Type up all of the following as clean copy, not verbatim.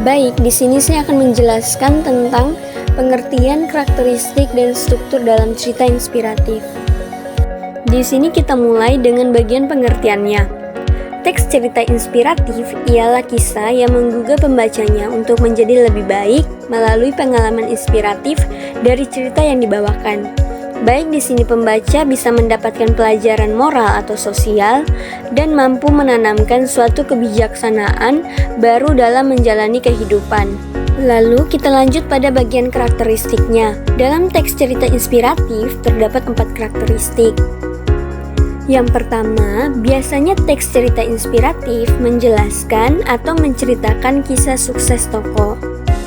Baik, di sini saya akan menjelaskan tentang pengertian, karakteristik, dan struktur dalam cerita inspiratif. Di sini kita mulai dengan bagian pengertiannya. Teks cerita inspiratif ialah kisah yang menggugah pembacanya untuk menjadi lebih baik melalui pengalaman inspiratif dari cerita yang dibawakan. Baik di sini pembaca bisa mendapatkan pelajaran moral atau sosial dan mampu menanamkan suatu kebijaksanaan baru dalam menjalani kehidupan. Lalu kita lanjut pada bagian karakteristiknya. Dalam teks cerita inspiratif terdapat 4 karakteristik. Yang pertama, biasanya teks cerita inspiratif menjelaskan atau menceritakan kisah sukses tokoh.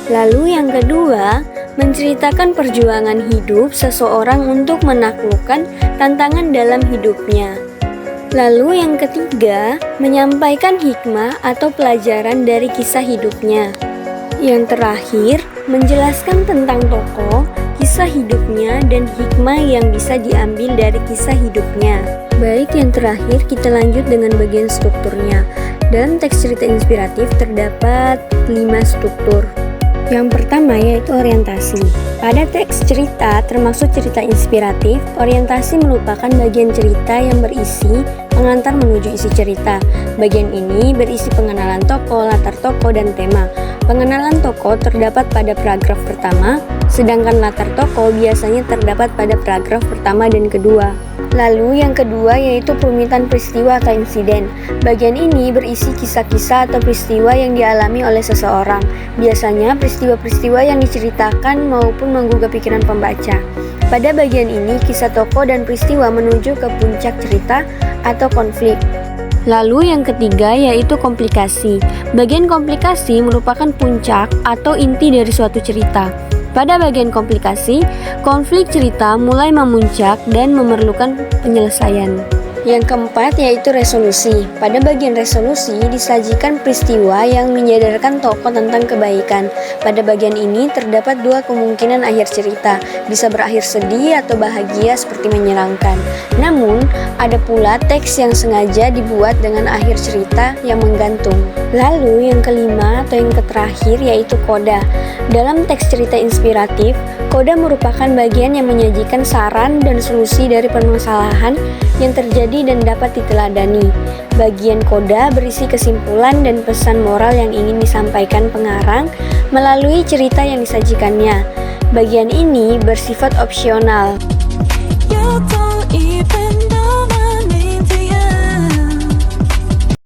Lalu yang kedua, menceritakan perjuangan hidup seseorang untuk menaklukkan tantangan dalam hidupnya. Lalu yang ketiga, menyampaikan hikmah atau pelajaran dari kisah hidupnya. Yang terakhir, menjelaskan tentang tokoh, kisah hidupnya, dan hikmah yang bisa diambil dari kisah hidupnya. Baik, yang terakhir kita lanjut dengan bagian strukturnya. Dalam teks cerita inspiratif terdapat 5 struktur. Yang pertama yaitu orientasi. Pada teks cerita, termasuk cerita inspiratif, orientasi merupakan bagian cerita yang berisi pengantar menuju isi cerita. Bagian ini berisi pengenalan tokoh, latar tokoh, dan tema. Pengenalan tokoh terdapat pada paragraf pertama, sedangkan latar tokoh biasanya terdapat pada paragraf pertama dan kedua. Lalu yang kedua yaitu perumitan peristiwa atau insiden. Bagian ini berisi kisah-kisah atau peristiwa yang dialami oleh seseorang. Biasanya peristiwa-peristiwa yang diceritakan maupun menggugah pikiran pembaca. Pada bagian ini kisah tokoh dan peristiwa menuju ke puncak cerita atau konflik. Lalu yang ketiga yaitu komplikasi. Bagian komplikasi merupakan puncak atau inti dari suatu cerita. Pada bagian komplikasi, konflik cerita mulai memuncak dan memerlukan penyelesaian. Yang keempat yaitu resolusi. Pada bagian resolusi disajikan peristiwa yang menyadarkan tokoh tentang kebaikan. Pada bagian ini terdapat 2 kemungkinan akhir cerita, bisa berakhir sedih atau bahagia seperti menyenangkan. Namun, ada pula teks yang sengaja dibuat dengan akhir cerita yang menggantung. Lalu yang kelima atau yang terakhir yaitu koda. Dalam teks cerita inspiratif, koda merupakan bagian yang menyajikan saran dan solusi dari permasalahan yang terjadi dan dapat diteladani. Bagian koda berisi kesimpulan dan pesan moral yang ingin disampaikan pengarang melalui cerita yang disajikannya. Bagian ini bersifat opsional.